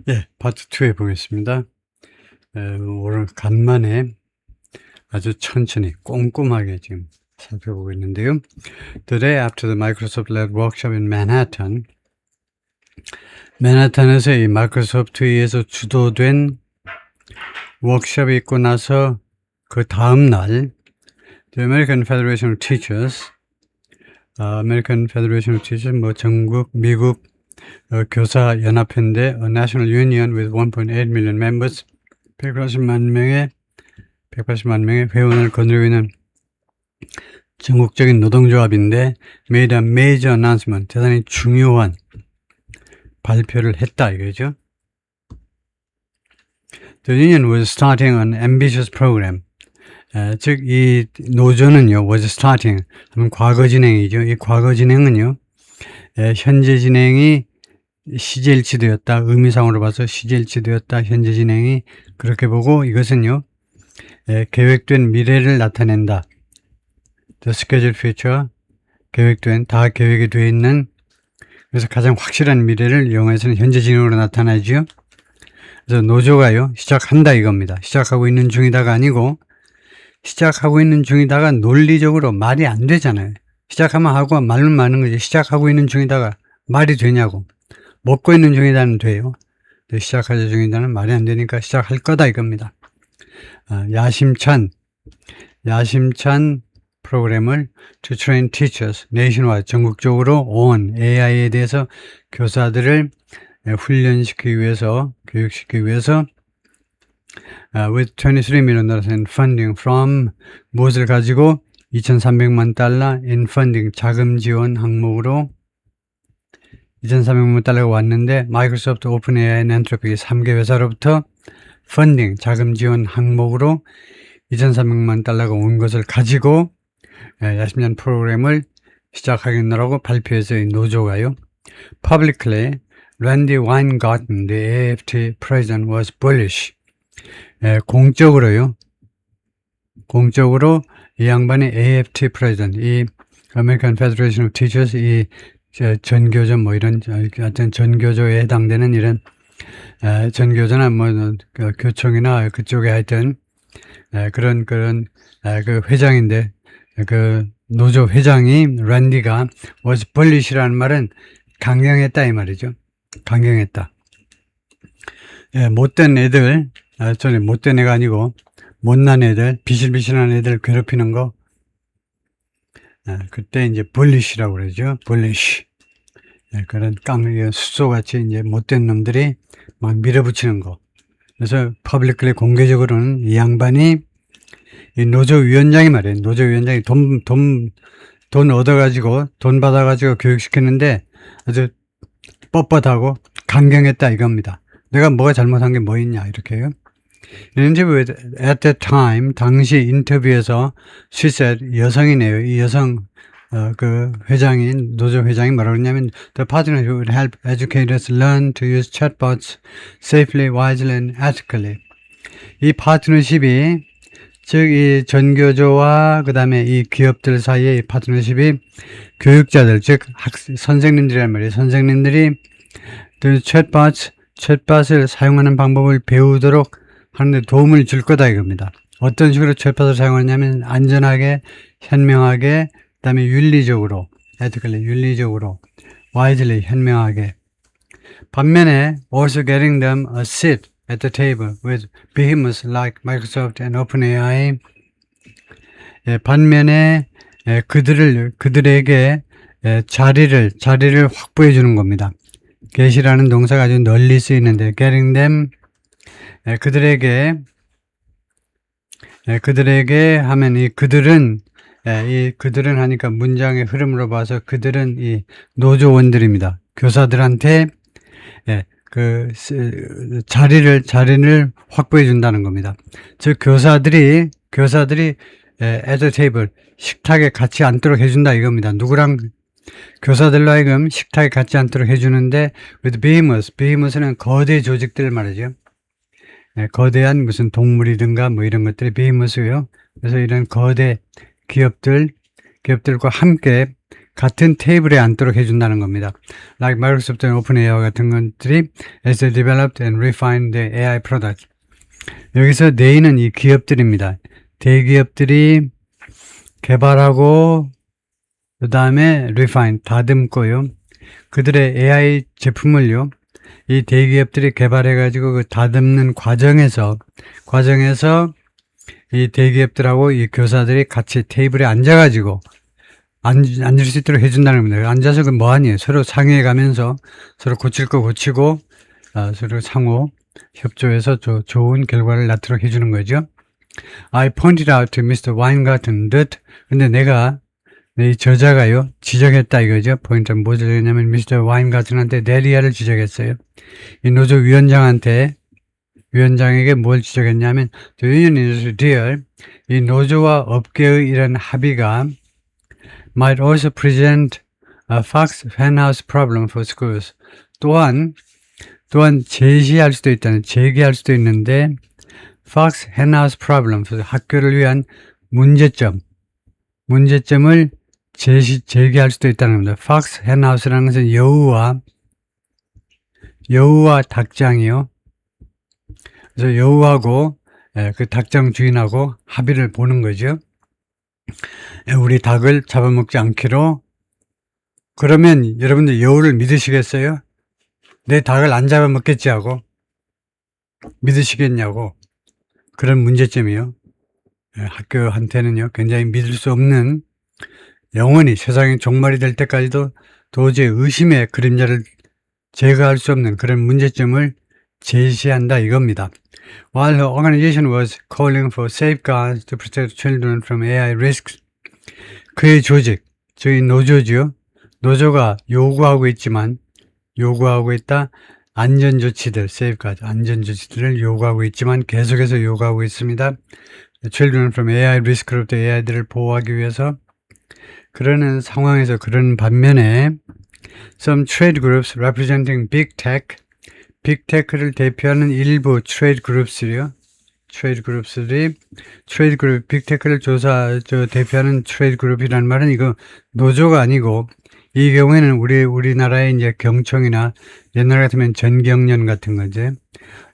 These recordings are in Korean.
예, 파트 2 해보겠습니다. 오늘 간만에 아주 천천히 꼼꼼하게 지금 살펴보고 있는데요. Today, after the Microsoft-led workshop in Manhattan, 맨하탄에서 이 마이크로소프트에 의해서 주도된 워크숍이 있고 나서 그 다음 날 The American Federation of Teachers, American Federation of Teachers, 뭐 전국 미국 교사 연합회인데 A National Union with 1.8 million members, 180만 명의 회원을 거느리고 있는 전국적인 노동조합인데 made a major announcement, 대단히 중요한 발표를 했다 이거죠. The union was starting an ambitious program. 즉 이 노조는요 was starting 하면 과거 진행이죠. 이 과거 진행은요 현재 진행이 시제일치되었다. 의미상으로 봐서 시제일치되었다. 현재 진행이 그렇게 보고 이것은요 계획된 미래를 나타낸다. The scheduled future, 계획된, 다 계획이 되어 있는, 그래서 가장 확실한 미래를 영어에서는 현재 진행으로 나타나죠. 그래서 노조가요 시작한다 이겁니다. 시작하고 있는 중이다가 아니고 시작하고 있는 중이다가 논리적으로 말이 안 되잖아요. 시작하면 하고 말은 많은 거지. 시작하고 있는 중이다가 말이 되냐고. 먹고 있는 중이다는 돼요. 시작하자 중이다는 말이 안 되니까 시작할 거다 이겁니다. 야심찬 프로그램을 to train teachers nationwide, 전국적으로 on AI에 대해서 교사들을 훈련시키기 위해서, 교육시키기 위해서 with $23 million in funding from, 무엇을 가지고 $2,300만 in funding, 자금 지원 항목으로 $2,300만 왔는데 마이크로소프트, 오픈AI, 엔트로피 3개 회사로부터 펀딩, 자금 지원 항목으로 $2,300만 온 것을 가지고 야심찬 프로그램을 시작하겠노라고 발표해서 이 노조가요. Publicly, Randy Weingarten, the AFT president, was bullish. 공적으로 이 양반이 AFT president, 이 American Federation of Teachers, 이 전교조 뭐 이런 하여튼 전교조에 해당되는 이런 전교조나 뭐 교총이나 그쪽에 하여튼 그런 그 회장인데 그 노조 회장이 랜디가 was bullish라는 말은 강경했다 이 말이죠. 강경했다. 못된 애들, 못된 애가 아니고 못난 애들, 비실비실한 애들 괴롭히는 거, 그때 이제 bullish라고 그러죠. bullish. 그런 숫소같이 이제 못된 놈들이 막 밀어붙이는 거. 그래서 publicly 공개적으로는 이 양반이 이 노조위원장이 말이에요. 노조위원장이 돈 얻어가지고, 돈 받아가지고 교육시켰는데 아주 뻣뻣하고 강경했다 이겁니다. 내가 뭐가 잘못한 게 뭐 있냐, 이렇게요. 인터뷰 at that time, 당시 인터뷰에서 she said, 여성이네요. 이 여성, 노조 회장이 뭐라고 그러냐면, the partnership would help educators learn to use chatbots safely, wisely, and ethically. 이 파트너십이, 즉, 이 전교조와 그 다음에 이 기업들 사이의 이 파트너십이 교육자들, 즉, 선생님들이란 말이에요. 선생님들이 챗봇을 사용하는 방법을 배우도록 하는데 도움을 줄 거다 이겁니다. 어떤 식으로 챗봇을 사용하냐면 안전하게, 현명하게, 그 다음에 윤리적으로, 윤리적으로, wisely, 현명하게. 반면에 also getting them a seat at the table with behemoths like Microsoft and OpenAI. 반면에 그들에게 자리를 확보해 주는 겁니다. get이라는 동사가 아주 널리 쓰이는데 getting them, 그들에게 하면 이 그들은 하니까 문장의 흐름으로 봐서 그들은 이 노조원들입니다. 교사들한테 자리를 확보해 준다는 겁니다. 즉 교사들이 at the table, 식탁에 같이 앉도록 해준다 이겁니다. 누구랑 교사들로 하여금 식탁에 같이 앉도록 해주는데 with behemoths는 거대 조직들 말이죠. 거대한 무슨 동물이든가 뭐 이런 것들이 behemoth고요. 그래서 이런 거대 기업들과 함께 같은 테이블에 앉도록 해준다는 겁니다. Like Microsoft and OpenAI 같은 것들이 as they developed and refined the AI product. 여기서 they는 이 기업들입니다. 대기업들이 개발하고 그 다음에 refine, 다듬고요. 그들의 AI 제품을요. 이 대기업들이 개발해가지고 그 다듬는 과정에서 이 대기업들하고 이 교사들이 같이 테이블에 앉아가지고 앉을 수 있도록 해준다는 겁니다. 앉아서 그 뭐하니? 서로 상의해 가면서 서로 고칠 거 고치고 서로 상호 협조해서 좋은 결과를 낳도록 해주는 거죠. I pointed out to Mr. Weingarten that 근데 내가 이 저자가요 지적했다 이거죠. 포인트는 뭐 지적했냐면 Mr. Weingarten한테 데리아를 지적했어요. 이 노조 위원장에게 뭘 지적했냐면 The union is dear. 이 노조와 업계의 이런 합의가 might also present a Fox henhouse problem for schools. 또한 제기할 수도 있는데 Fox henhouse problem, 학교를 위한 문제점을 제기할 수도 있다는 겁니다. Fox henhouse라는 것은 여우와 닭장이요. 그래서 여우하고 그 닭장 주인하고 합의를 보는 거죠. 우리 닭을 잡아먹지 않기로. 그러면 여러분들 여우를 믿으시겠어요? 내 닭을 안 잡아먹겠지 하고 믿으시겠냐고. 그런 문제점이요. 학교한테는요 굉장히 믿을 수 없는, 영원히 세상의 종말이 될 때까지도 도저히 의심의 그림자를 제거할 수 없는 그런 문제점을 제시한다 이겁니다. While her organization was calling for safeguards to protect children from AI risks, 그의 조직, 저희 노조죠. 노조가 요구하고 있다. 안전조치들, safeguards, 안전조치들을 요구하고 있지만 계속해서 요구하고 있습니다. Children from AI risk로부터 AI들을 보호하기 위해서. 그러는 상황에서 그런 반면에 some trade groups representing big tech, 빅테크를 대표하는 일부 트레이드 그룹들이요. 빅테크를 대표하는 트레이드 그룹이라는 말은 이거 노조가 아니고, 이 경우에는 우리나라의 이제 경총이나 옛날 같으면 전경련 같은 거죠.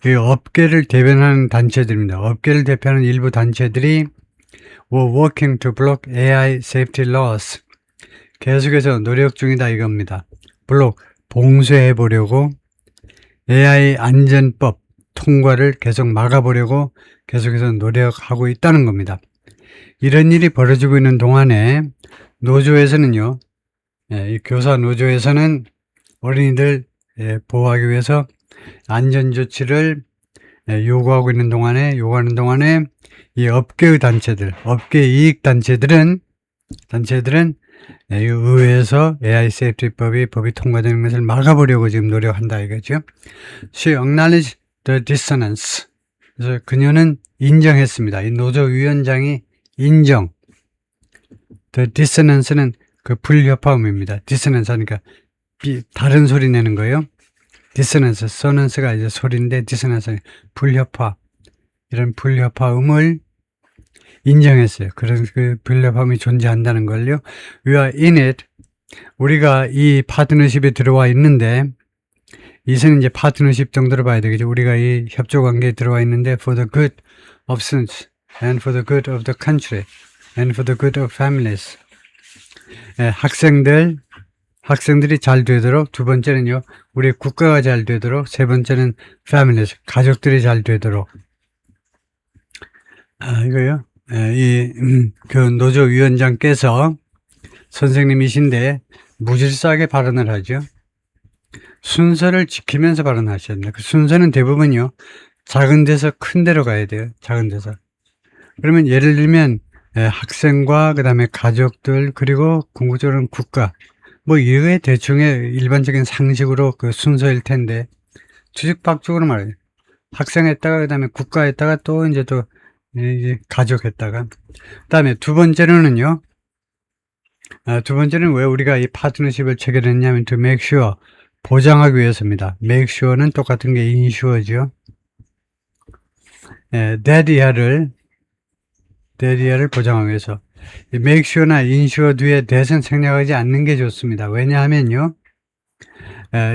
이 업계를 대변하는 단체들입니다. 업계를 대표하는 일부 단체들이 were working to block AI safety laws. 계속해서 노력 중이다 이겁니다. 봉쇄해 보려고 AI 안전법 통과를 계속 막아보려고 계속해서 노력하고 있다는 겁니다. 이런 일이 벌어지고 있는 동안에 노조에서는요, 이 교사 노조에서는 어린이들 보호하기 위해서 안전조치를 요구하는 동안에 이 업계의 단체들, 업계 이익 단체들은 이 의회에서 AI 세이프티법이 통과되는 것을 막아보려고 지금 노력한다 이거죠. She acknowledged the dissonance. 그래서 그녀는 인정했습니다. 이 노조 위원장이 인정. The dissonance는 그 불협화음입니다. dissonance 하니까 다른 소리 내는 거예요. dissonance, sonance가 이제 소리인데 dissonance는 불협화. 이런 불협화음을 인정했어요. 그런 그 불협화음이 존재한다는 걸요. We are in it. 우리가 이 파트너십에 들어와 있는데, 이제는 이제 파트너십 정도로 봐야 되겠죠. 우리가 이 협조 관계에 들어와 있는데 for the good of students and for the good of the country and for the good of families. 학생들이 잘 되도록, 두 번째는요, 우리 국가가 잘 되도록, 세 번째는 families, 가족들이 잘 되도록. 이거요. 그 노조 위원장께서 선생님이신데 무질서하게 발언을 하죠. 순서를 지키면서 발언하셔야 됩니다. 그 순서는 대부분요, 작은 데서 큰 데로 가야 돼요. 작은 데서. 그러면 예를 들면 학생과 그 다음에 가족들, 그리고 궁극적으로는 국가, 이게 대충의 일반적인 상식으로 그 순서일 텐데, 뒤죽박죽으로 말해요. 학생했다가 그 다음에 국가했다가 또 이제 가족했다가. 그 다음에 두 번째는 왜 우리가 이 파트너십을 체결했냐면 to make sure, 보장하기 위해서입니다. make sure는 똑같은 게 insure죠. that year를 보장하기 위해서. 이 make sure나 ensure 뒤에 that은 생략하지 않는 게 좋습니다. 왜냐하면요,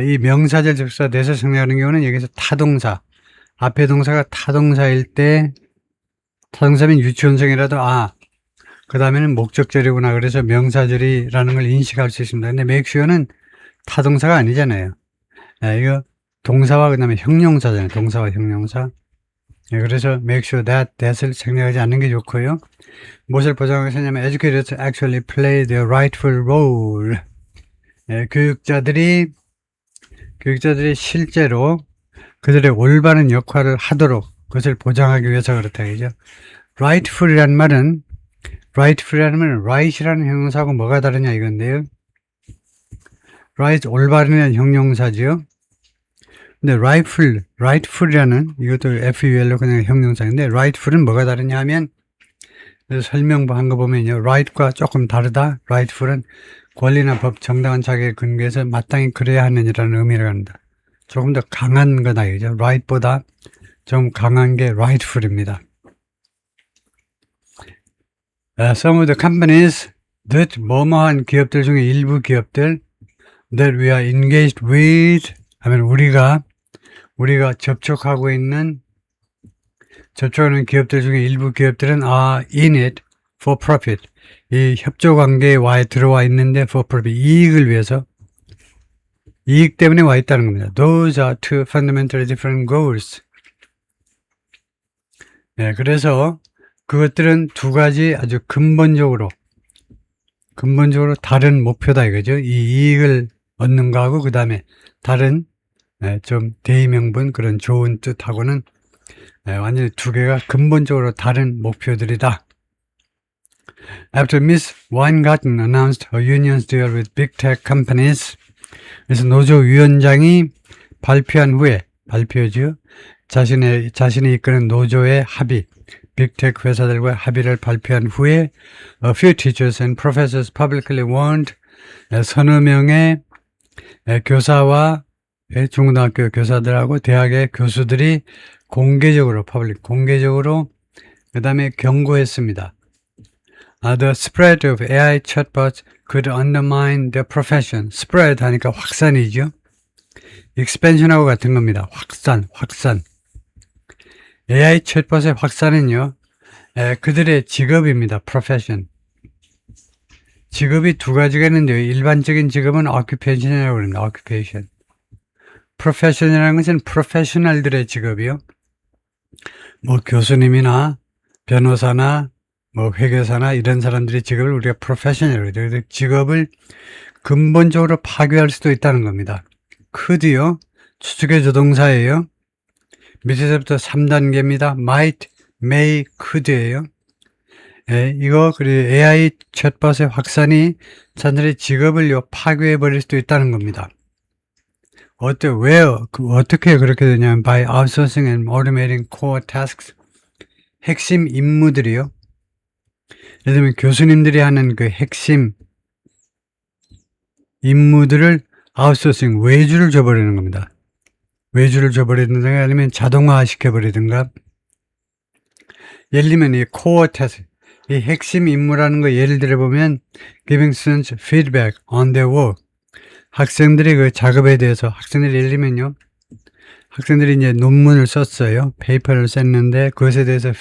이 명사절 접수사 that을 생략하는 경우는 여기서 타동사, 앞에 동사가 타동사일 때, 타동사면 유치원생이라도, 그 다음에는 목적절이구나. 그래서 명사절이라는 걸 인식할 수 있습니다. 근데 make sure는 타동사가 아니잖아요. 이거 동사와 그 다음에 형용사잖아요. 동사와 형용사. 그래서 make sure that을 생략하지 않는 게 좋고요. 무엇을 보장하기 위해서냐면 educators actually play their rightful role. 교육자들이 실제로 그들의 올바른 역할을 하도록 그것을 보장하기 위해서 그렇다. 그죠? rightful이라는 말은 right이라는 형용사하고 뭐가 다르냐 이건데요. right, 올바른이라는 형용사죠. 근데 rightful이라는 이것도 FUL로 그냥 형용사인데 rightful은 뭐가 다르냐 하면 설명부 한 거 보면요. right과 조금 다르다. rightful은 권리나 법, 정당한 자격에 근거해서 마땅히 그래야 하느니라는 의미를 갖는다. 조금 더 강한 거다. 그죠? right보다 좀 강한 게 rightful입니다. Some of the companies that 뭐뭐한 기업들 중에 일부 기업들 that we are engaged with 하면 우리가 접촉하는 기업들 중에 일부 기업들은 are in it for profit. 이 협조관계에 들어와 있는데 for profit. 이익을 위해서. 이익 때문에 와 있다는 겁니다. Those are two fundamentally different goals. 그래서 그것들은 두 가지 아주 근본적으로 다른 목표다 이거죠. 이 이익을 얻는 거하고 그 다음에 다른 좀 대의명분 그런 좋은 뜻하고는 완전히 두 개가 근본적으로 다른 목표들이다. After Ms. Weingarten announced her union's deal with big tech companies, 그래서 노조위원장이 발표죠. 자신이 이끄는 노조의 합의, 빅테크 회사들과 합의를 발표한 후에 a few teachers and professors publicly warned 서너 명의 교사와 중고등학교 교사들하고 대학의 교수들이 공개적으로 그 다음에 경고했습니다. The spread of AI chatbots could undermine their profession. spread 하니까 확산이죠. expansion하고 같은 겁니다. 확산. AI 챗봇의 확산은요, 그들의 직업입니다. profession. 직업이 두 가지가 있는데요. 일반적인 직업은 occupation이라고 합니다. occupation. profession이라는 것은 프로페셔널들의 직업이요. 뭐 교수님이나 변호사나 뭐 회계사나 이런 사람들의 직업을 우리가 프로페셔널이라고 해요. 그래서 직업을 근본적으로 파괴할 수도 있다는 겁니다. could요. 추측의 조동사예요. 밑에서부터 3단계입니다. might, may, could예요. 그리고 AI 챗봇의 확산이 자신들의 직업을 파괴해버릴 수도 있다는 겁니다. 어떻게 그렇게 되냐면 by outsourcing and automating core tasks. 핵심 임무들이요. 예를 들면 교수님들이 하는 그 핵심 임무들을 아웃소싱, 외주를 줘버리는 겁니다. 외주를 줘버리든가 아니면 자동화 시켜버리든가. 예를 들면 이 코어 태스크, 이 핵심 임무라는 거 예를 들어보면 giving students feedback on their work. 학생들이 그 작업에 대해서 학생들이 예를 들면요. 학생들이 이제 논문을 썼어요. 페이퍼를 썼는데 그것에 대해서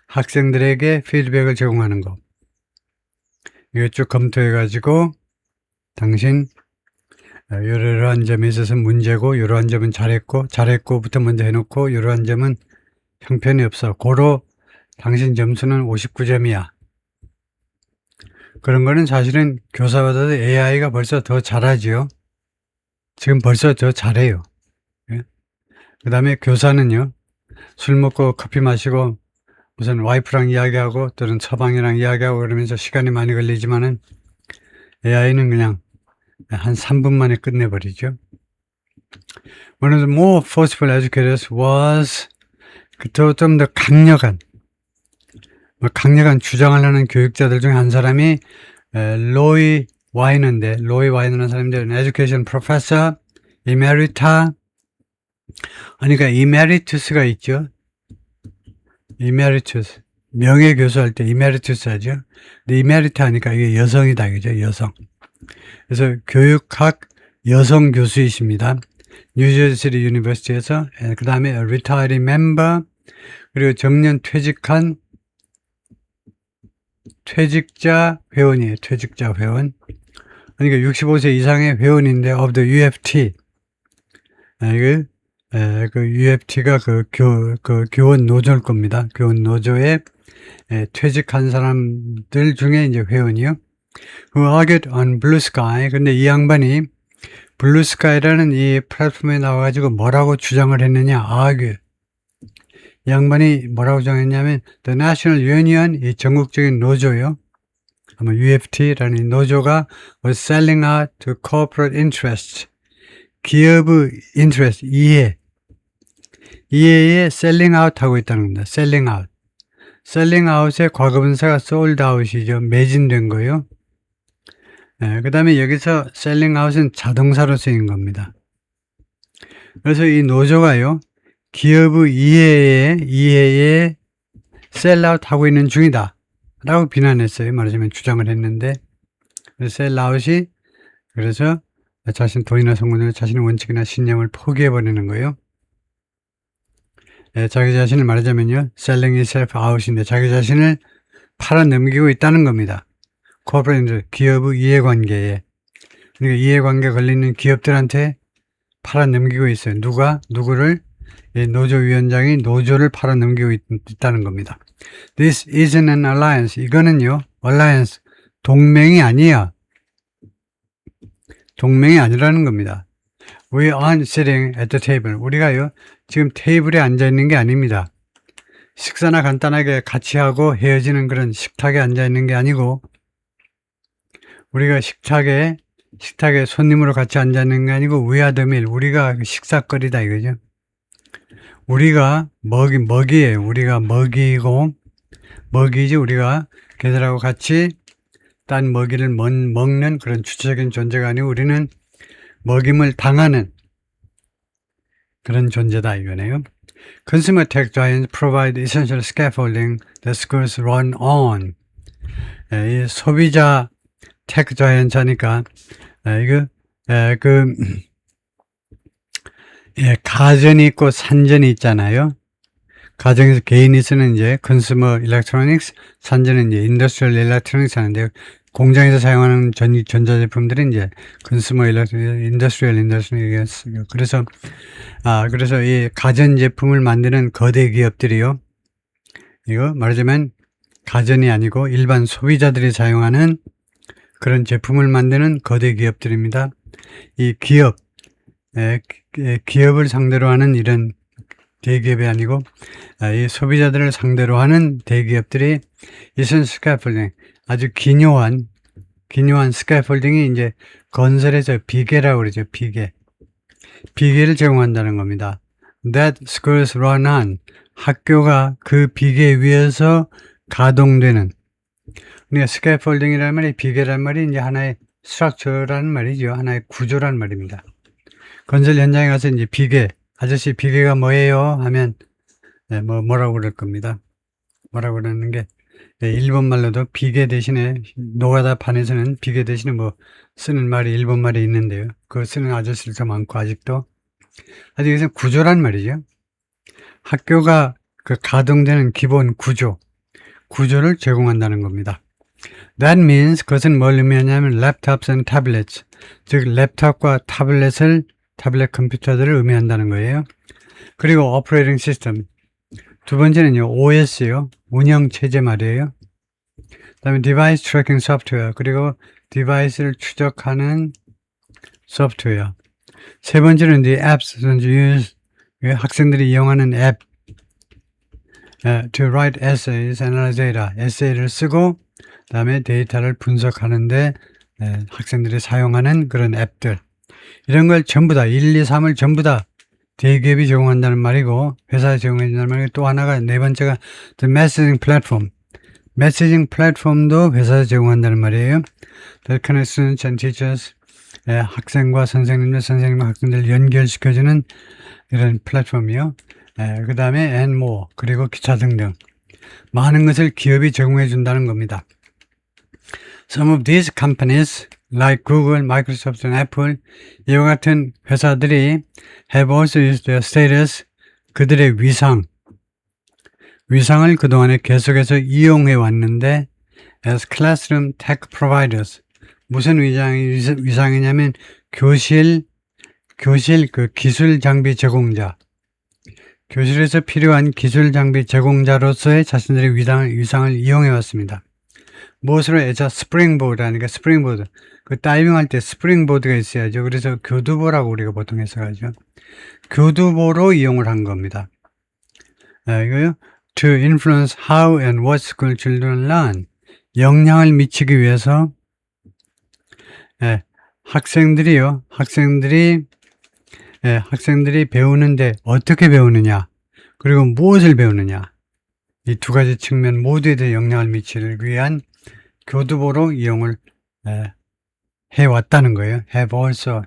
학생들에게 피드백을 제공하는 거. 이거 쭉 검토해가지고 당신 이러한 점에 있어서 문제고 이러한 점은 잘했고부터 먼저 해놓고 이러한 점은 형편이 없어. 고로 당신 점수는 59점이야. 그런 거는 사실은 교사보다도 AI가 벌써 더 잘하지요. 지금 벌써 더 잘해요. 그 다음에 교사는요. 술 먹고 커피 마시고 무슨 와이프랑 이야기하고 또는 처방이랑 이야기하고 그러면서 시간이 많이 걸리지만은 AI는 그냥 한 3분 만에 끝내버리죠. One of the more forceful educators was 좀 더 강력한 주장을 하는 교육자들 중에 한 사람이 로이 와이너라는 사람인데 education professor, emerita 그러니까 emeritus가 있죠. emeritus 명예교수 할 때 이메리투스 하죠. 근데 이메리트 하니까 이게 여성이다, 그죠? 여성. 그래서 교육학 여성 교수이십니다. 뉴저지 유니버시티에서. 그 다음에 retired member, 그리고 정년 퇴직한 퇴직자 회원이에요. 퇴직자 회원. 그러니까 65세 이상의 회원인데 of the UFT. 그 UFT가 그 교원 노조일 겁니다. 교원 노조에 퇴직한 사람들 중에 이제 회원이요. who argued on Blue Sky. 근데 이 양반이 블루 스카이라는 이 플랫폼에 나와가지고 뭐라고 주장을 했느냐, argue. 이 양반이 뭐라고 주장했냐면, The National Union, 이 전국적인 노조요. 아마 UFT라는 이 노조가 was selling out to corporate interests. 기업의 interest, 이해에 selling out 하고 있다는 겁니다. selling out. selling out의 과거분사가 sold out이죠. 매진된 거요. 그 다음에 여기서 selling out은 자동사로 쓰인 겁니다. 그래서 이 노조가요, 기업의 이해에 sell out 하고 있는 중이다 라고 비난했어요. 말하자면 주장을 했는데, sell out이 그래서 자신 돈이나 성공이나 자신의 원칙이나 신념을 포기해버리는 거예요. 자기 자신을 말하자면요, selling itself out인데 자기 자신을 팔아넘기고 있다는 겁니다. corporate, 기업의 이해관계에. 그러니까 이해관계 걸리는 기업들한테 팔아넘기고 있어요. 누구를? 노조위원장이 노조를 팔아넘기고 있다는 겁니다. This isn't an alliance. 이거는요, alliance, 동맹이 아니야. 동맹이 아니라는 겁니다. We aren't sitting at the table. 우리가요, 지금 테이블에 앉아있는 게 아닙니다. 식사나 간단하게 같이 하고 헤어지는 그런 식탁에 앉아있는 게 아니고, 우리가 식탁에 손님으로 같이 앉아있는 게 아니고, we are the meal. 우리가 식사거리다 이거죠. 우리가 먹이에요. 우리가 먹이고, 먹이지 우리가 걔들하고 같이 딴 먹이를 먹는 그런 주체적인 존재가 아니고 우리는 먹임을 당하는 그런 존재다 이거네요. Consumer tech giants provide essential scaffolding that schools run on. 이 소비자 테크 자이언트 하니까 가전이 있고 산전이 있잖아요. 가정에서 개인이 쓰는 이제 consumer electronics, 산전은 이제 industrial electronics 하는데 공장에서 사용하는 전자제품들은 이제 consumer electronics, industrial 그래서 이 가전제품을 만드는 거대 기업들이요. 이거 말하자면 가전이 아니고 일반 소비자들이 사용하는 그런 제품을 만드는 거대 기업들입니다. 이 기업을 상대로 하는 이런 대기업이 아니고 이 소비자들을 상대로 하는 대기업들이 이선 스캐폴딩, 아주 기묘한 스캐폴딩이 이제 건설에서 비계라고 그러죠. 비계를 제공한다는 겁니다. That schools run on, 학교가 그 비계 위에서 가동되는. 그러니까 스캐폴딩이라는 말이 비계란 말이 이제 하나의 스트럭처라는 말이죠. 하나의 구조라는 말입니다. 건설 현장에 가서 이제 아저씨 비계가 뭐예요? 하면 뭐라고 그럴 겁니다. 뭐라고 그러는 게 일본 말로도 비계 대신에 노가다 판에서는 비계 대신에 쓰는 말이 일본 말이 있는데요. 그거 쓰는 아저씨들도 많고 아직도 이것은 구조란 말이죠. 학교가 그 가동되는 기본 구조를 제공한다는 겁니다. That means 그것은 뭘 의미하냐면 laptops and tablets, 즉 랩탑과 타블렛 컴퓨터들을 의미한다는 거예요. 그리고 operating system, 두 번째는요 OS요, 운영체제 말이에요. 그 다음에 device tracking software, 그리고 디바이스를 추적하는 소프트웨어. 세 번째는 the apps used, 학생들이 이용하는 앱, to write essays, analyze data, 에세이를 쓰고 그 다음에 데이터를 분석하는데 학생들이 사용하는 그런 앱들, 이런 걸 전부 다 1, 2, 3을 전부 다 대기업이 제공한다는 말이고 회사에 제공해준다는 말이고, 또 하나가 네 번째가 the messaging platform, 메시징 플랫폼도 회사에 제공한다는 말이에요. The connections and teachers, 학생과 선생님과 학생들 연결시켜주는 이런 플랫폼이요. 그 다음에 and more, 그리고 기타 등등. 많은 것을 기업이 제공해 준다는 겁니다. Some of these companies, like Google, Microsoft, and Apple, 이와 같은 회사들이 have also used their status, 그들의 위상을 그동안에 계속해서 이용해 왔는데, as classroom tech providers. 무슨 위상이냐면, 교실 그 기술 장비 제공자. 교실에서 필요한 기술 장비 제공자로서의 자신들의 위상을 이용해 왔습니다. 무엇으로? 에자 스프링보드 하니까 스프링보드. 그 다이빙 할 때 스프링보드가 있어야죠. 그래서 교두보라고 우리가 보통 해석하죠. 교두보로 이용을 한 겁니다. 이거요. To influence how and what school children learn. 영향을 미치기 위해서 학생들이 배우는데 어떻게 배우느냐, 그리고 무엇을 배우느냐, 이 두 가지 측면 모두에 대해 영향을 미치기 위한 교두보로 이용을 해왔다는 거예요. have also,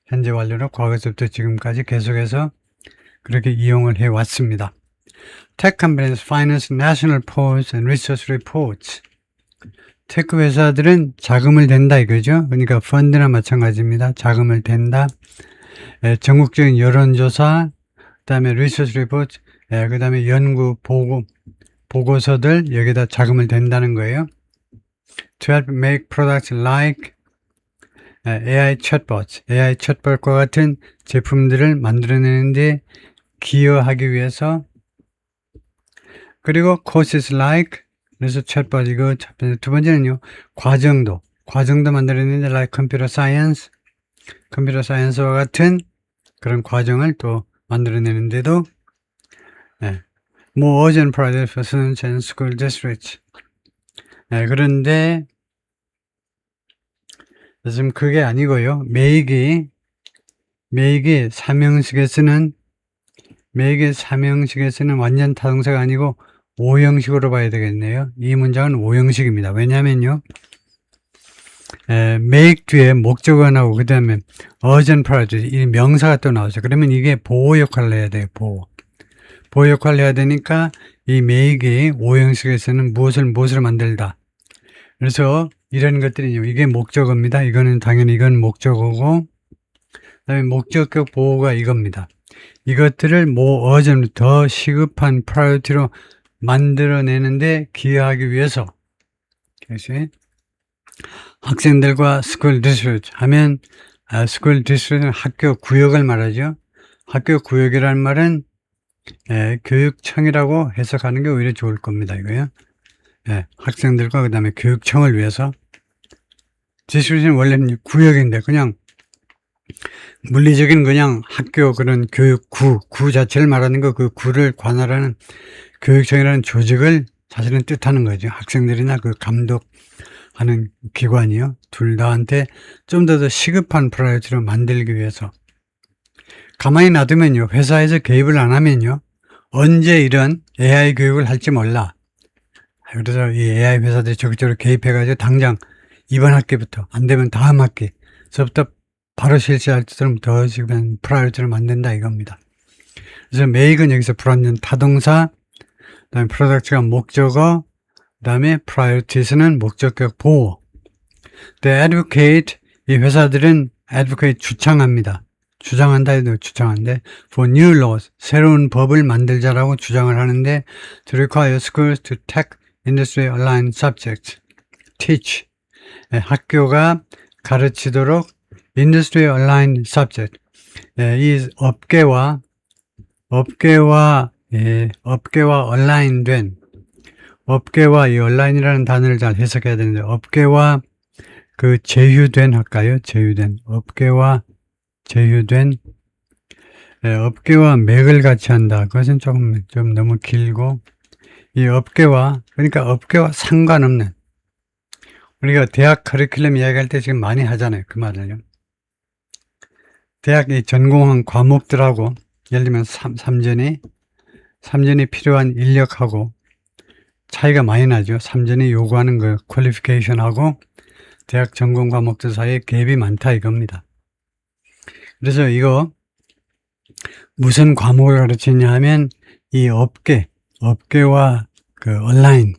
현재 완료로 과거서부터 지금까지 계속해서 그렇게 이용을 해왔습니다. Tech companies finance national polls and research reports. 테크 회사들은 자금을 댄다 이거죠. 그러니까 펀드나 마찬가지입니다. 자금을 댄다. 전국적인 여론조사, 그 다음에 리서치 리포트, 그 다음에 연구 보고서들 여기다 자금을 댄다는 거예요. To help make products like AI chatbot과 같은 제품들을 만들어내는데 기여하기 위해서, 그리고 courses like, 그래서 chatbot 이거 두 번째는요, 과정도 만들어내는데 like 컴퓨터 사이언스와 같은 그런 과정을 또 만들어내는데도 more urgent projects for students and school districts. 그런데 지금 그게 아니고요. 메이기 사명식에서는 완전 타동사가 아니고 오형식으로 봐야 되겠네요. 이 문장은 오형식입니다. 왜냐면요, make 뒤에 목적어가 나오고 그 다음에 urgent project 이 명사가 또 나오죠. 그러면 이게 보호 역할을 해야 돼요. 보호 역할을 해야 되니까 이 make이 오형식에서는 무엇을 만들다. 그래서 이런 것들이요, 이게 목적어입니다. 이건 목적어고, 그 다음에 목적격 보호가 이겁니다. 이것들을 more urgent, 더 시급한 priority로 만들어내는데 기여하기 위해서. 그래서 학생들과 school district 하면 school district는 학교 구역을 말하죠. 학교 구역이라는 말은 교육청이라고 해석하는 게 오히려 좋을 겁니다. 이거요. 학생들과 그 다음에 교육청을 위해서. district는 원래는 구역인데 그냥 물리적인 그냥 학교 그런 교육구 자체를 말하는 거, 그 구를 관할하는 교육청이라는 조직을 사실은 뜻하는 거죠. 학생들이나 그 감독하는 기관이요. 둘 다한테 좀 더 시급한 프라이어티로 만들기 위해서. 가만히 놔두면요, 회사에서 개입을 안 하면요, 언제 이런 AI 교육을 할지 몰라. 그래서 이 AI 회사들이 적극적으로 개입해가지고 당장 이번 학기부터, 안 되면 다음 학기서부터 바로 실시할 때처럼 더 지금 프라이어티를 만든다 이겁니다. 그래서 make은 여기서 불완전 타동사, 그 다음에 product가 목적어, 그 다음에 priorities는 목적격 보호. The advocate, 이 회사들은 advocate 주장한다 해도 주장한데, for new laws, 새로운 법을 만들자라고 주장을 하는데, to require schools to tech industry aligned subjects, teach. 학교가 가르치도록 industry aligned subject. 이 업계와 align 된, 업계와 이 align이라는 단어를 잘 해석해야 되는데, 업계와 그 제휴된 할까요? 업계와 맥을 같이 한다. 그것은 좀 너무 길고, 이 업계와, 그러니까 업계와 상관없는, 우리가 대학 커리큘럼 이야기할 때 지금 많이 하잖아요. 그 말을요. 대학이 전공한 과목들하고, 예를 들면 3전이 필요한 인력하고 차이가 많이 나죠. 3전이 요구하는 그 퀄리피케이션하고 대학 전공 과목들 사이에 갭이 많다 이겁니다. 그래서 이거 무슨 과목을 가르치냐 하면 이 업계와 온라인,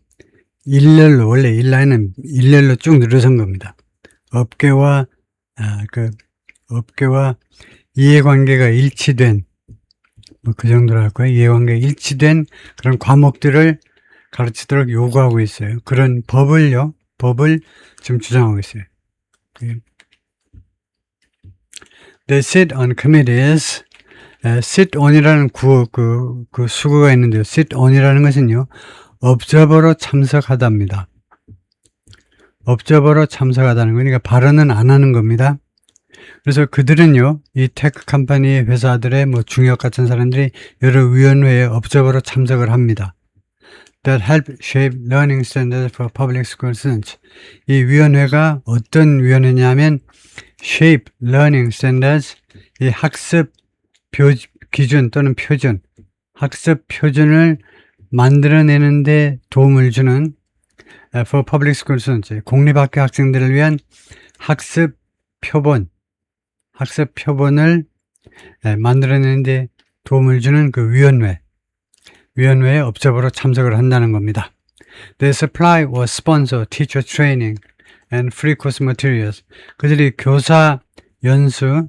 일렬로, 원래 인라인은 일렬로 쭉 늘어선 겁니다. 업계와 이해관계가 일치된, 그 정도로 할까요? 이해관계가 일치된 그런 과목들을 가르치도록 요구하고 있어요. 그런 법을 지금 주장하고 있어요. They sit on committees. sit on이라는 그 수거가 있는데요. sit on이라는 것은요, observer로 참석하다입니다. observer로 참석하다는 거니까 발언은 안 하는 겁니다. 그래서 그들은요, 이 테크 컴퍼니 회사들의 중역 같은 사람들이 여러 위원회에 observer로 참석을 합니다. That help shape learning standards for public school students. 이 위원회가 어떤 위원회냐면 shape learning standards, 이 학습 기준 또는 표준, 학습 표준을 만들어내는데 도움을 주는 for public school students, 공립학교 학생들을 위한 학습 표본을 만들어내는데 도움을 주는 그 위원회에 observer로 참석을 한다는 겁니다. They supply or sponsor teacher training and free course materials. 그들이 교사 연수를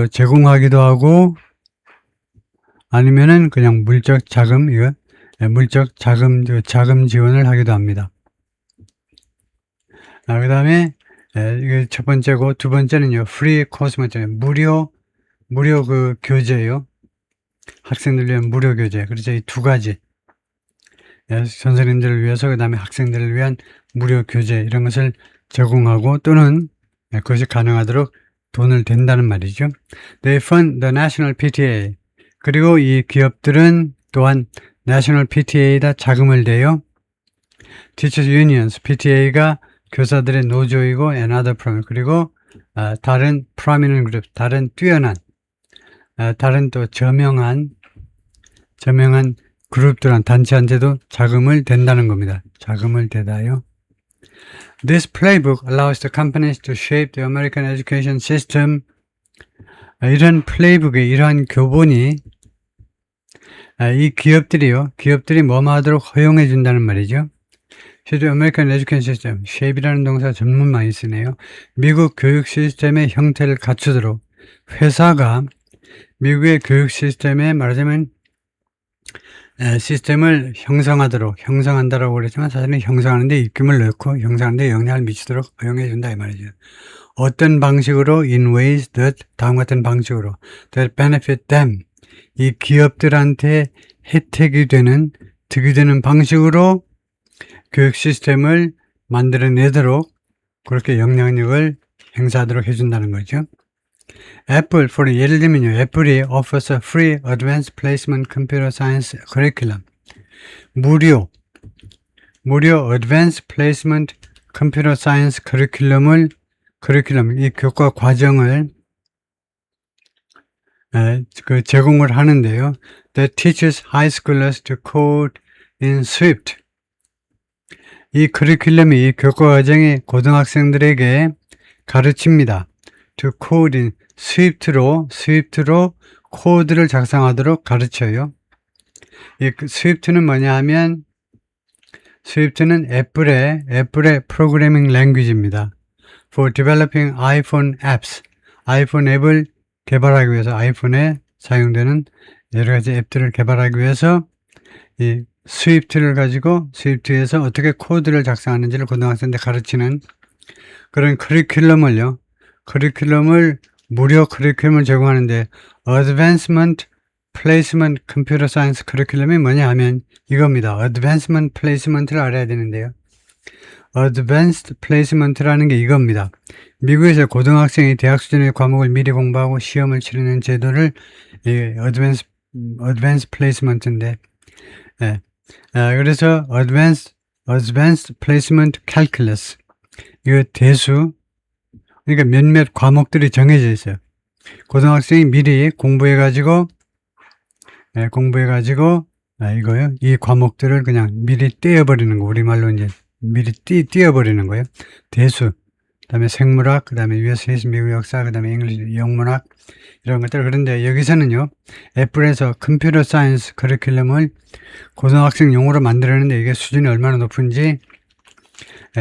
제공하기도 하고, 아니면은 그냥 물적 자금 지원을 하기도 합니다. 그 다음에 이게 첫 번째고, 두 번째는요, free course material, 무료 그 교재예요. 학생들을 위한 무료 교재. 그래서 이 두 가지, 선생님들을 위해서, 그 다음에 학생들을 위한 무료 교재, 이런 것을 제공하고, 또는 그것이 가능하도록 돈을 댄다는 말이죠. They fund the National PTA. 그리고 이 기업들은 또한 National PTA에다 자금을 대요. Teachers Unions, PTA가 교사들의 노조이고, and other prominent, 그리고 다른 prominent group, 다른 뛰어난, 다른 또 저명한 그룹들한 단체한테도 자금을 댄다는 겁니다. 자금을 대다요. This playbook allows the companies to shape the American education system. 이런 플레이북의 이러한 교본이 이 기업들이 뭐뭐 하도록 허용해 준다는 말이죠. The American education system, shape이라는 동사 전문 많이 쓰네요. 미국 교육 시스템의 형태를 갖추도록 회사가 미국의 교육 시스템에 말하자면 시스템을 형성한다라고 그랬지만, 사실은 형성하는데 입김을 넣고 형성하는데 영향을 미치도록 허용해 준다 이 말이죠. 어떤 방식으로, in ways that, 다음 같은 방식으로, that benefit them, 이 기업들한테 혜택이 되는, 득이 되는 방식으로 교육 시스템을 만들어내도록 그렇게 영향력을 행사하도록 해준다는 거죠. 애플, 예를 들면요, 애플이 offers a free advanced placement computer science curriculum. 무료 advanced placement computer science curriculum, 이 교과 과정을 제공을 하는데요. That teaches high schoolers to code in Swift. 이 커리큘럼이, 이 교과 과정이 고등학생들에게 가르칩니다. To code in 스위프트로 코드를 작성하도록 가르쳐요. 이 스위프트는 뭐냐 하면, 스위프트는 애플의 프로그래밍 랭귀지입니다. For developing iPhone apps. 아이폰 앱을 개발하기 위해서, 아이폰에 사용되는 여러 가지 앱들을 개발하기 위해서 이 스위프트를 가지고 스위프트에서 어떻게 코드를 작성하는지를 고등학생들 가르치는 그런 무료 커리큘럼을 제공하는데, Advancement Placement Computer Science 커리큘럼이 뭐냐 하면 이겁니다. Advancement Placement를 알아야 되는데요. Advanced Placement라는 게 이겁니다. 미국에서 고등학생이 대학 수준의 과목을 미리 공부하고 시험을 치르는 제도를 Advanced Placement인데, 그래서 Advanced Placement Calculus, 이거 대수, 그러니까 몇몇 과목들이 정해져 있어요. 고등학생이 미리 공부해가지고 이거요. 이 과목들을 그냥 미리 떼어버리는 거. 우리말로 이제 미리 띄어버리는 거예요. 대수, 그다음에 생물학, 그다음에 US 히스토리, 미국 역사, 그다음에 잉글리시 영문학 이런 것들. 그런데 여기서는요, 애플에서 컴퓨터 사이언스 커리큘럼을 고등학생용으로 만들었는데 이게 수준이 얼마나 높은지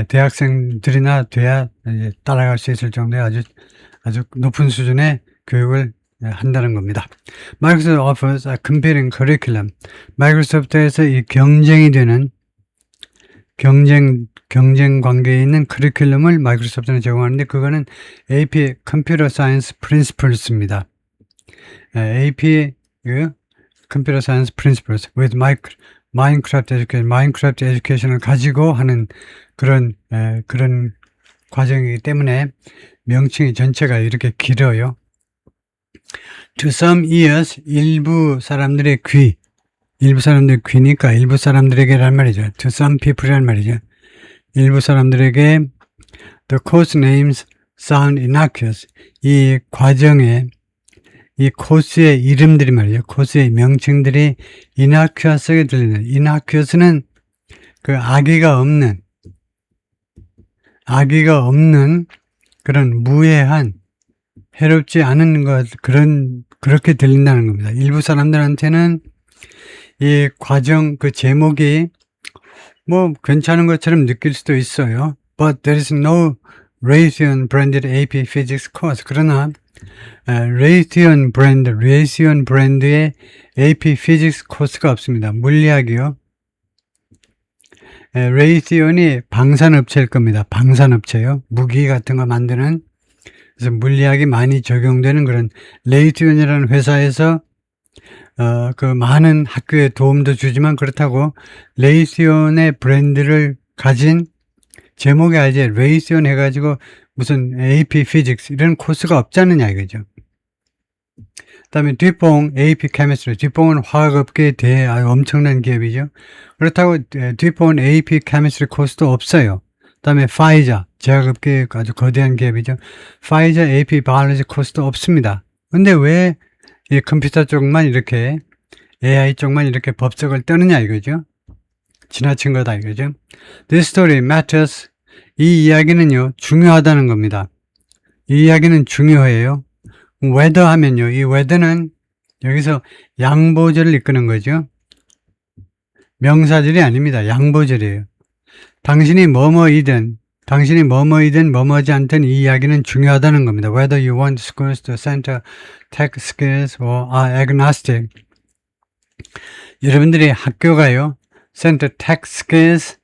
대학생들이나 돼야 이제 따라갈 수 있을 정도의 아주 높은 수준의 교육을 한다는 겁니다. Microsoft offers a competing curriculum. 마이크로소프트에서 이 경쟁이 되는 경쟁 관계에 있는 커리큘럼을 마이크로소프트는 제공하는데 그거는 AP Computer Science Principles입니다. AP Computer Science Principles with Minecraft Education, Minecraft Education을 가지고 하는 그런 과정이기 때문에 명칭이 전체가 이렇게 길어요. To some ears, 일부 사람들의 귀니까 일부 사람들에게란 말이죠. To some people이란 말이죠. 일부 사람들에게 the course names sound innocuous. 이 과정에 이 코스의 이름들이 말이죠. 코스의 명칭들이 innocuous하게 들리는. innocuous는 그 악의가 없는 그런 무해한 해롭지 않은 것 그렇게 들린다는 겁니다. 일부 사람들한테는 이 과정 그 제목이 뭐 괜찮은 것처럼 느낄 수도 있어요. But there is no Raytheon branded AP Physics course. 그러나 Raytheon 브랜드의 AP Physics 코스가 없습니다. 물리학이요. Raytheon이 방산업체일 겁니다. 방산업체요. 무기 같은 거 만드는. 그래서 물리학이 많이 적용되는 그런 Raytheon이라는 회사에서 그 많은 학교에 도움도 주지만 그렇다고 레이시온의 브랜드를 가진 제목이 알지 레이시온 해가지고 무슨 AP Physics 이런 코스가 없지 않느냐 이거죠. 그 다음에 뒷봉 AP Chemistry, 뒷봉은 화학업계에 대해 아주 엄청난 기업이죠. 그렇다고 뒷봉은 AP Chemistry 코스도 없어요. 그 다음에 파이자, 제약업계에 아주 거대한 기업이죠. 파이자 AP Biology 코스도 없습니다. 근데 왜 이 컴퓨터 쪽만 이렇게 AI 쪽만 이렇게 법석을 떠느냐 이거죠. 지나친 거다 이거죠. This story matters. 이 이야기는요 중요하다는 겁니다. 이 이야기는 중요해요. whether 하면요, 이 whether는 여기서 양보절을 이끄는 거죠. 명사절이 아닙니다. 양보절이에요. 당신이 뭐뭐이든 뭐뭐하지 않든 이 이야기는 중요하다는 겁니다. Whether you want schools to center tech skills or are agnostic. 여러분들이 학교가요, center tech skills,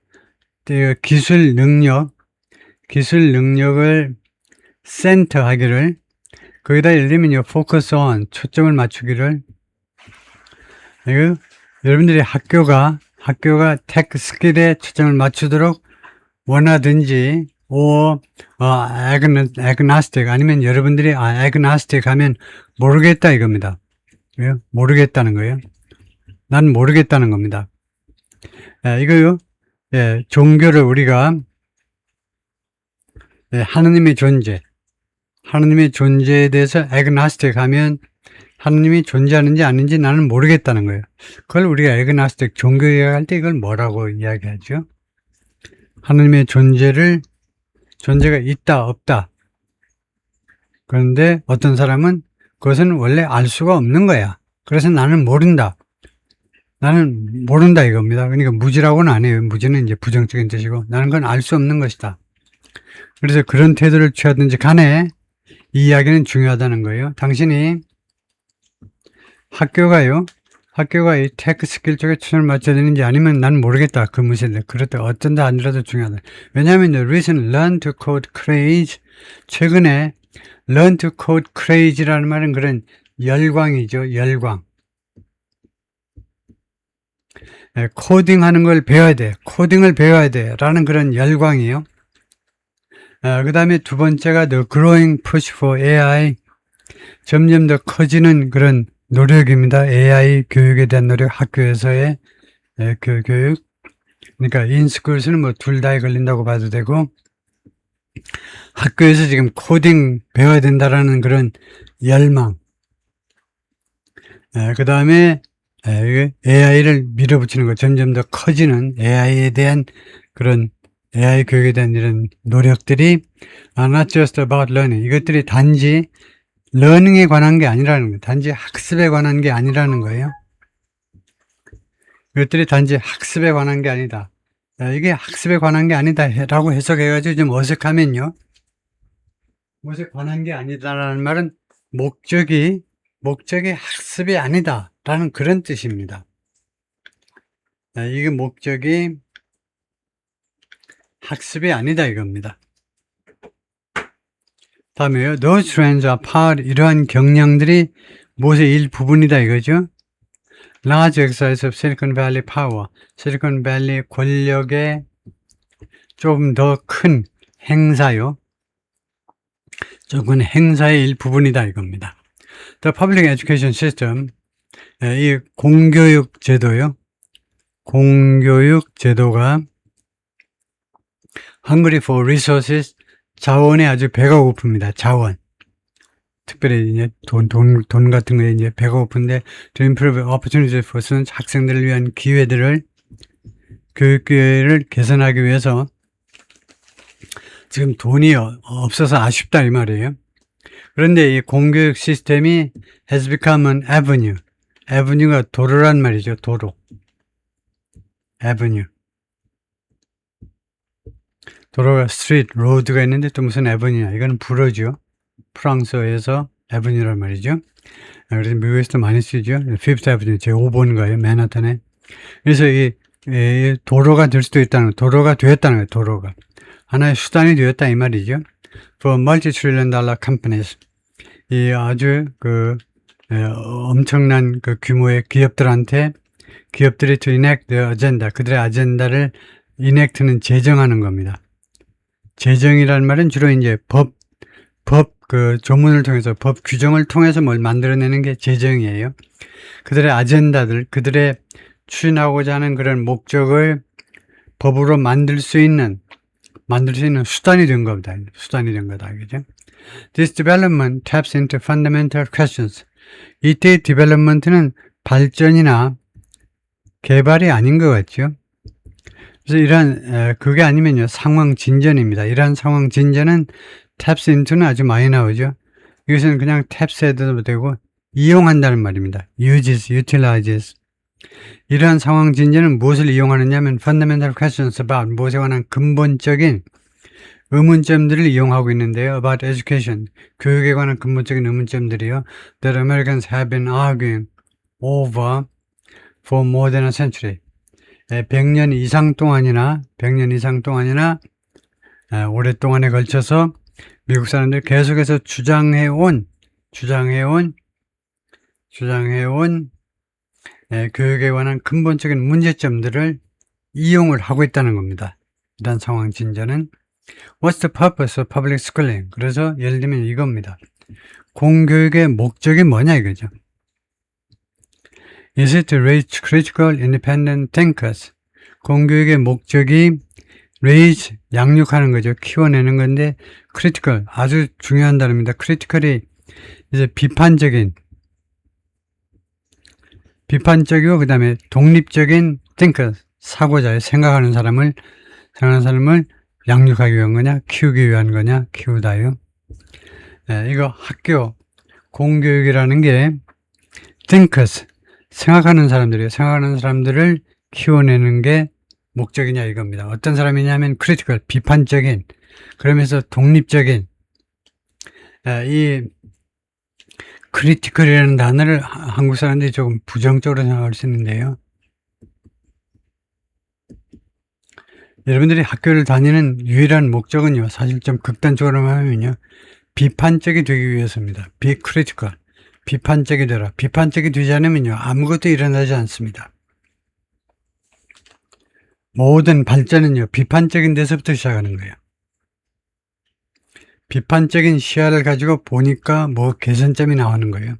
기술 능력을 center 하기를, 거기다 예를 들면요, focus on, 초점을 맞추기를, 여러분들이 학교가 tech skill에 초점을 맞추도록 원하든지, agnostic, 아니면 여러분들이 agnostic 하면 모르겠다 이겁니다. 왜요? 모르겠다는 거예요. 난 모르겠다는 겁니다. 이거요, 종교를 우리가, 하느님의 존재에 대해서 agnostic 하면 하느님이 존재하는지 아닌지 나는 모르겠다는 거예요. 그걸 우리가 agnostic, 종교 이야기할 때 이걸 뭐라고 이야기하죠? 하느님의 존재가 있다, 없다. 그런데 어떤 사람은 그것은 원래 알 수가 없는 거야. 그래서 나는 모른다 이겁니다. 그러니까 무지라고는 안 해요. 무지는 이제 부정적인 뜻이고, 나는 그건 알 수 없는 것이다. 그래서 그런 태도를 취하든지 간에 이 이야기는 중요하다는 거예요. 당신이 학교가 이 테크 스킬 쪽에 초점을 맞춰야 되는지 아니면 난 모르겠다. 그 무시인데. 그렇다. 어쩐다 아니라도 중요하다. 왜냐하면 recent learn to code craze, 최근에 learn to code craze라는 말은 그런 열광이죠. 열광. 코딩하는 걸 배워야 돼. 코딩을 배워야 돼. 라는 그런 열광이에요. 그 다음에 두 번째가 the growing push for AI. 점점 더 커지는 그런 노력입니다. AI 교육에 대한 노력, 학교에서의 그 교육. 그러니까 인스쿨스는 뭐 둘 다에 걸린다고 봐도 되고, 학교에서 지금 코딩 배워야 된다라는 그런 열망. 그 다음에 AI를 밀어붙이는 거, 점점 더 커지는 AI에 대한 그런 AI 교육에 대한 이런 노력들이 are not just about learning. 이것들이 단지 learning에 관한 게 아니라는 거예요. 단지 학습에 관한 게 아니라는 거예요. 이것들이 단지 학습에 관한 게 아니다. 이게 학습에 관한 게 아니다 라고 해석해가지고 좀 어색하면요. 무엇에 관한 게 아니다라는 말은 목적이 학습이 아니다 라는 그런 뜻입니다. 이게 목적이 학습이 아니다 이겁니다. 다음에요. Those trends are part, 이러한 경향들이 무엇의 일부분이다 이거죠. Large exercise of Silicon Valley power. 실리콘밸리 권력의 좀 더 큰 행사요. 조금 행사의 일부분이다 이겁니다. The public education system. 이 공교육 제도요. 공교육 제도가 hungry for resources. 자원에 아주 배가 고픕니다. 자원. 특별히 이제 돈 같은 거에 이제 배가 고픈데 to improve opportunities for students, 학생들을 위한 기회들을 교육 기회를 개선하기 위해서 지금 돈이 없어서 아쉽다 이 말이에요. 그런데 이 공교육 시스템이 has become an avenue. avenue가 도로란 말이죠. 도로. avenue. 도로가 street, road가 있는데 또 무슨 avenue냐. 이건 불어죠. 프랑스어에서 avenue란 말이죠. 그래서 미국에서도 많이 쓰죠. Fifth Avenue 제5번가요. 맨하탄에. 그래서 이 도로가 될 수도 있다는, 도로가 되었다는 거예요. 도로가. 하나의 수단이 되었다 이 말이죠. For multi-trillion dollar companies. 이 아주 엄청난 규모의 기업들한테 기업들이 to enact their agenda. 그들의 아젠다를 enact는 제정하는 겁니다. 제정이라는 말은 주로 이제 법 조문을 통해서 법 규정을 통해서 뭘 만들어내는 게 제정이에요. 그들의 아젠다들, 그들의 추진하고자 하는 그런 목적을 법으로 만들 수 있는 수단이 된 겁니다. 수단이 된 거다. 그죠? This development taps into fundamental questions. 이때의 development는 발전이나 개발이 아닌 것 같죠? 그래서 이러한, 그게 아니면요, 상황 진전입니다. 이러한 상황 진전은 taps into는 아주 많이 나오죠. 이것은 그냥 taps 해도 되고, 이용한다는 말입니다. uses, utilizes. 이러한 상황 진전은 무엇을 이용하느냐면 fundamental questions about 무엇에 관한 근본적인 의문점들을 이용하고 있는데요. about education, 교육에 관한 근본적인 의문점들이요. that Americans have been arguing over for more than a century. 100년 이상 동안이나 오랫동안에 걸쳐서 미국 사람들이 계속해서 주장해온 교육에 관한 근본적인 문제점들을 이용을 하고 있다는 겁니다. 이런 상황 진전은 What's the purpose of public schooling? 그래서 예를 들면 이겁니다. 공교육의 목적이 뭐냐 이거죠. Is it to raise critical independent thinkers? 공교육의 목적이 raise, 양육하는 거죠. 키워내는 건데 critical, 아주 중요한 단어입니다. critical이 이제 비판적이고 그 다음에 독립적인 thinker, 사고자의 생각하는 사람을 양육하기 위한 거냐, 키우기 위한 거냐, 키우다요. 이거 학교 공교육이라는 게 thinkers, 생각하는 사람들이에요. 생각하는 사람들을 키워내는 게 목적이냐 이겁니다. 어떤 사람이냐면 critical, 비판적인, 그러면서 독립적인. 이 critical이라는 단어를 한국 사람들이 조금 부정적으로 생각할 수 있는데요. 여러분들이 학교를 다니는 유일한 목적은요, 사실 좀 극단적으로 하면요, 비판적이 되기 위해서입니다. be critical. 비판적이 되라. 비판적이 되지 않으면요, 아무것도 일어나지 않습니다. 모든 발전은요, 비판적인 데서부터 시작하는 거예요. 비판적인 시야를 가지고 보니까 뭐 개선점이 나오는 거예요.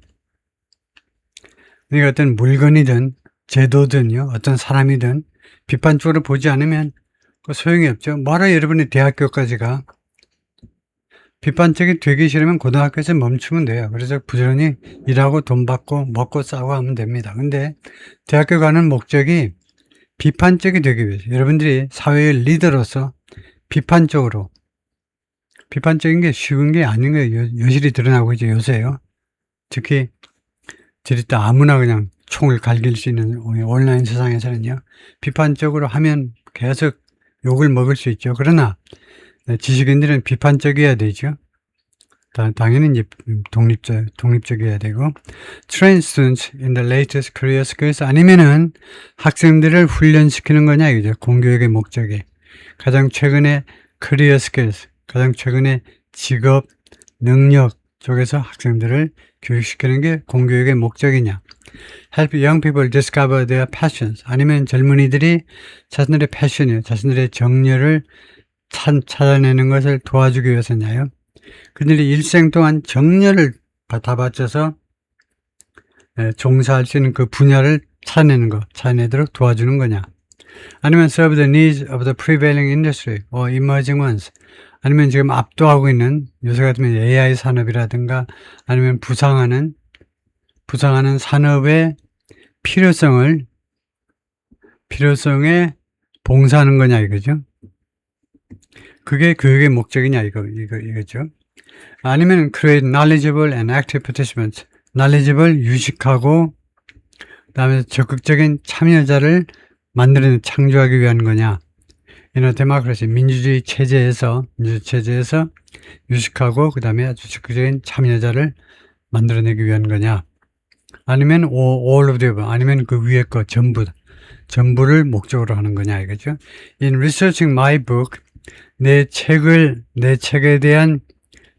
그러니까 어떤 물건이든 제도든요, 어떤 사람이든 비판적으로 보지 않으면 소용이 없죠. 뭐라 여러분이 대학교까지 가. 비판적이 되기 싫으면 고등학교에서 멈추면 돼요. 그래서 부지런히 일하고 돈 받고 먹고 싸고 하면 됩니다. 근데 대학교 가는 목적이 비판적이 되기 위해서, 여러분들이 사회의 리더로서 비판적으로. 비판적인 게 쉬운 게 아닌 거예요. 여실히 드러나고 있죠, 요새요. 특히, 저리다 아무나 그냥 총을 갈길 수 있는 온라인 세상에서는요. 비판적으로 하면 계속 욕을 먹을 수 있죠. 그러나, 지식인들은 비판적이어야 되죠. 당연히 이제 독립적이어야 되고, train students in the latest career skills 아니면은 학생들을 훈련시키는 거냐 이거죠. 공교육의 목적이. 가장 최근에 career skills, 가장 최근에 직업, 능력 쪽에서 학생들을 교육시키는 게 공교육의 목적이냐. help young people discover their passions 아니면 젊은이들이 자신들의 패션이요, 자신들의 정열을 찾아내는 것을 도와주기 위해서냐요. 그들이 일생 동안 정열을 다 바쳐서 종사할 수 있는 그 분야를 찾아내도록 도와주는 거냐. 아니면 serve the needs of the prevailing industry or emerging ones. 아니면 지금 압도하고 있는 요새 같으면 AI 산업이라든가 아니면 부상하는 산업의 필요성에 봉사하는 거냐 이거죠. 그게 교육의 목적이냐 이거죠. 아니면 create knowledgeable and active participants. knowledgeable 유식하고 그다음에 적극적인 참여자를 창조하기 위한 거냐. in a democracy 민주주의 체제에서 유식하고 그다음에 아주 적극적인 참여자를 만들어내기 위한 거냐. 아니면 all of the above. 아니면 그 위에 거 전부를 목적으로 하는 거냐 이거죠. In researching my book 내 책에 대한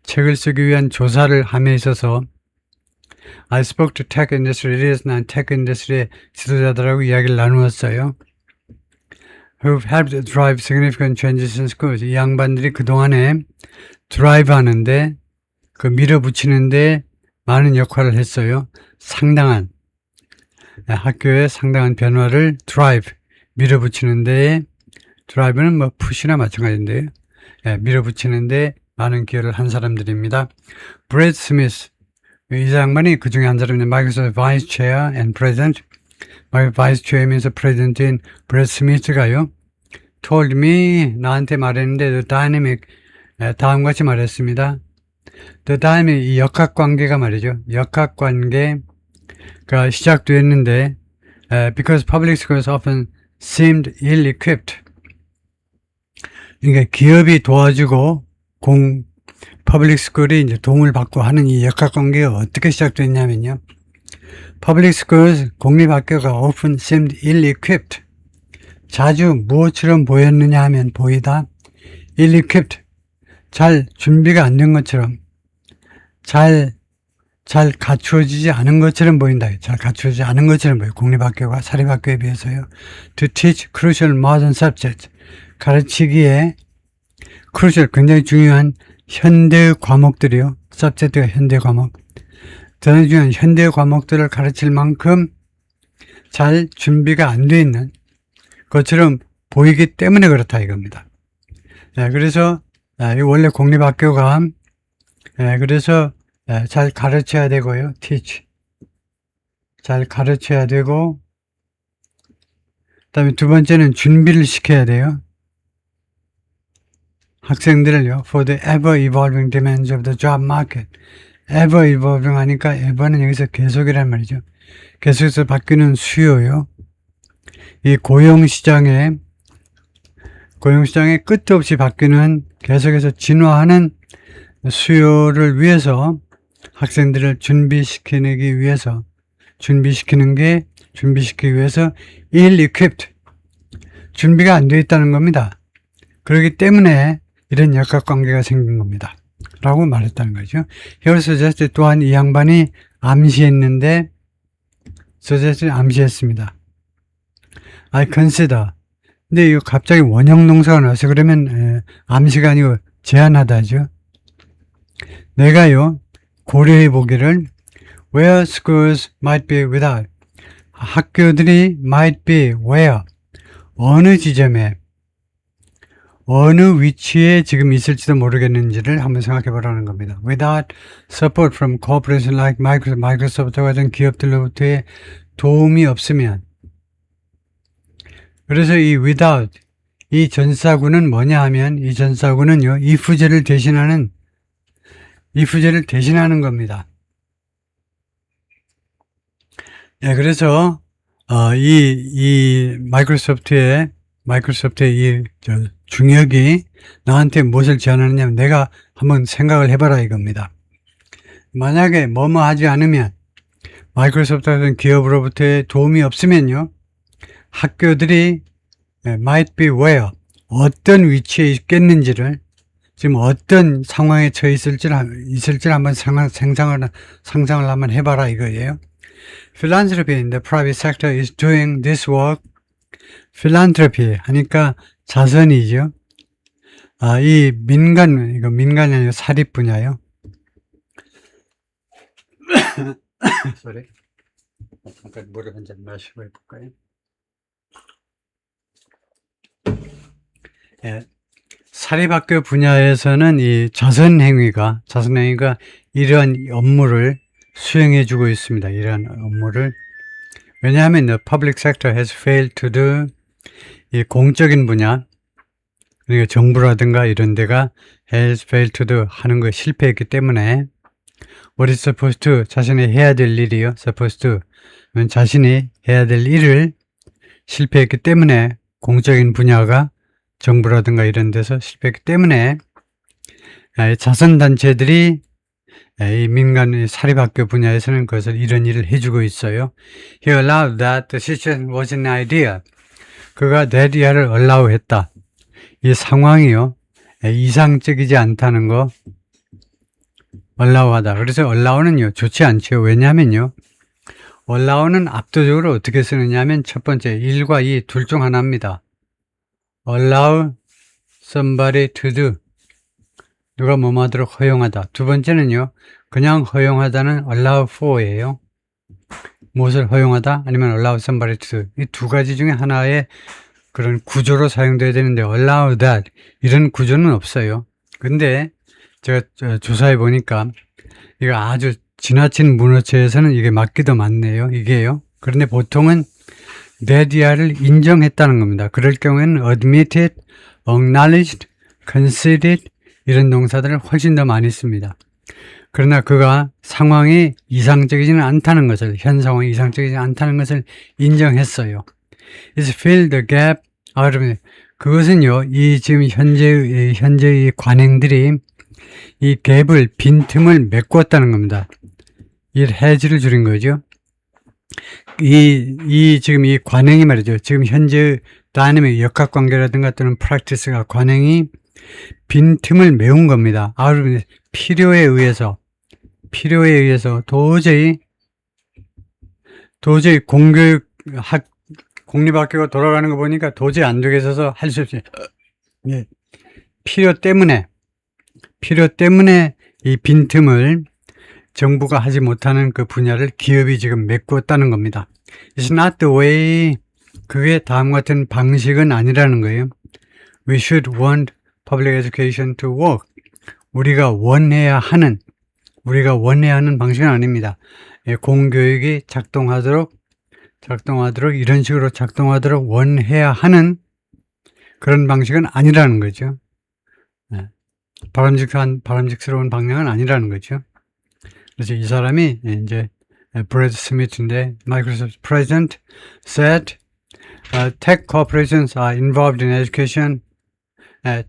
책을 쓰기 위한 조사를 함에 있어서 I spoke to tech industry leaders. 난 tech industry의 지도자들하고 이야기를 나누었어요. Who've helped drive significant changes in schools. 이 양반들이 그동안에 드라이브 하는데 그 밀어붙이는데 많은 역할을 했어요. 학교에 상당한 변화를 밀어붙이는데 드라이브는 뭐 푸시나 마찬가지인데요. 밀어붙이는데 많은 기여를 한 사람들입니다. 브래드 스미스 이 양반이 그 중에 한 사람인데 마이크로소프트 바이스 체어 앤 프레젠트 바이스 체어이면서 프레젠트인 브래드 스미스가요. told me 나한테 말했는데 the dynamic 다음같이 말했습니다. the dynamic 이 역학관계가 말이죠. 역학관계가 시작됐는데 because public schools often seemed ill-equipped 그러니까 기업이 도와주고 퍼블릭 스쿨이 이제 도움을 받고 하는 이 역학관계가 어떻게 시작됐냐면요. 퍼블릭 스쿨 공립학교가 often seemed ill-equipped 자주 무엇처럼 보였느냐 하면 보이다 ill-equipped 잘 준비가 안 된 것처럼 잘 갖추어지지 않은 것처럼 보인다. 잘 갖추어지지 않은 것처럼 보여요. 공립학교가 사립학교에 비해서요. To teach crucial modern subjects 가르치기에 crucial 굉장히 중요한 현대 과목들이요. subject가 현대 과목. 대단히 중요한 현대 과목들을 가르칠 만큼 잘 준비가 안 돼 있는 것처럼 보이기 때문에 그렇다 이겁니다. 그래서 원래 공립학교가 그래서 잘 가르쳐야 되고요. teach 잘 가르쳐야 되고 그다음에 두 번째는 준비를 시켜야 돼요. 학생들을요. for the ever evolving demands of the job market. ever evolving 하니까 ever는 여기서 계속이란 말이죠. 계속해서 바뀌는 수요요. 이 고용시장에 끝도 없이 바뀌는 계속해서 진화하는 수요를 위해서 학생들을 준비시키기 위해서 ill-equipped 준비가 안 되어 있다는 겁니다. 그렇기 때문에 이런 역학관계가 생긴 겁니다. 라고 말했다는 거죠. Here suggested 또한 이 양반이 암시했습니다. I consider. 근데 이거 갑자기 원형 동사가 나와서 그러면 암시가 아니고 제안하다죠. 내가요 고려해 보기를 where schools might be without 학교들이 might be where 어느 지점에 어느 위치에 지금 있을지도 모르겠는지를 한번 생각해 보라는 겁니다. Without support from corporations like Microsoft 같은 기업들로부터의 도움이 없으면 그래서 이 without 이 전사구는 뭐냐 하면 이 전사구는요, if제를 대신하는 겁니다. 예, 그래서 이 마이크로소프트의 중역이 나한테 무엇을 제안하느냐면 내가 한번 생각을 해봐라 이겁니다. 만약에 뭐뭐 하지 않으면 마이크로소프트 같은 기업으로부터의 도움이 없으면요, 학교들이 might be where, 어떤 위치에 있겠는지를, 지금 어떤 상황에 처해 있을지를 한번 상상을 한번 해봐라 이거예요. Philanthropy in the private sector is doing this work. Philanthropy 하니까 자선이죠. 이 이거 민간이 아니라 사립 분야요. Sorry. 잠깐 물을 한 잔 마시고 해볼까요? 예, 사립학교 분야에서는 이 자선행위가 이러한 업무를 수행해주고 있습니다. 이러한 업무를. 왜냐하면 the public sector has failed to do, 이 공적인 분야, 그러니까 정부라든가 이런 데가 has failed to do 하는 거 실패했기 때문에 what is supposed to, 자신이 해야 될 일이요. supposed to, 자신이 해야 될 일을 실패했기 때문에 공적인 분야가 정부라든가 이런 데서 실패했기 때문에 자선단체들이 이 민간 사립학교 분야에서는 그것을 이런 일을 해주고 있어요. He allowed that the situation was an idea. 그가 that idea를 allow 했다. 이 상황이요, 이상적이지 않다는 거 allow 하다. 그래서 allow는요, 좋지 않죠. 왜냐하면요, allow는 압도적으로 어떻게 쓰느냐 하면 첫 번째 1과 2 둘 중 하나입니다. allow somebody to do, 누가 뭐뭐 하도록 허용하다. 두 번째는요, 그냥 허용하다는 allow for예요. 무엇을 허용하다 아니면 allow somebody to do. 이 두 가지 중에 하나의 그런 구조로 사용돼야 되는데 allow that 이런 구조는 없어요. 근데 제가 조사해 보니까 이거 아주 지나친 문어체에서는 이게 맞기도 맞네요. 이게요. 그런데 보통은 that 를 인정했다는 겁니다. 그럴 경우에는 admitted, acknowledged, conceded 이런 동사들을 훨씬 더 많이 씁니다. 그러나 그가 상황이 이상적이지는 않다는 것을, 현 상황이 이상적이지 않다는 것을 인정했어요. It's filled the gap out of it. 그것은요, 이 지금 현재의 관행들이 이 갭을, 빈틈을 메꾸었다는 겁니다. 이 has를 줄인 거죠. 지금 이 관행이 말이죠. 지금 현재 다이내믹 역학관계라든가 또는 practice가 관행이 빈틈을 메운 겁니다. 필요에 의해서 도저히 공립학교가 돌아가는 거 보니까 도저히 안 되겠어서 할 수 없이, 예, 필요 때문에 이 빈틈을 정부가 하지 못하는 그 분야를 기업이 지금 메꾸었다는 겁니다. It's not the way, 그게 다음 같은 방식은 아니라는 거예요. We should want public education to work. 우리가 원해야 하는 방식은 아닙니다. 공교육이 작동하도록 이런 식으로 작동하도록 원해야 하는 그런 방식은 아니라는 거죠. 바람직스러운 방향은 아니라는 거죠. 그래서 이 사람이 이제 브래드 스미스인데, 마이크로소프트 president said tech corporations are involved in education.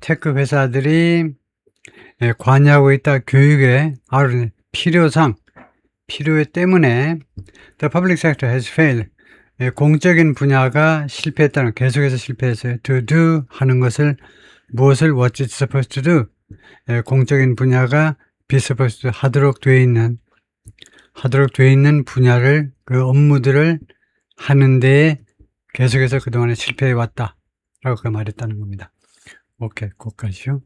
테크 회사들이 관여하고 있다 교육에 필요에 때문에 the public sector has failed. 공적인 분야가 계속해서 실패했어요. to do 하는 것을, 무엇을 what it's supposed to do. 공적인 분야가 be supposed to 하도록 되어 있는 분야를, 그 업무들을 하는데 계속해서 그동안에 실패해 왔다 라고 말했다는 겁니다. 오케이, 거기까지요.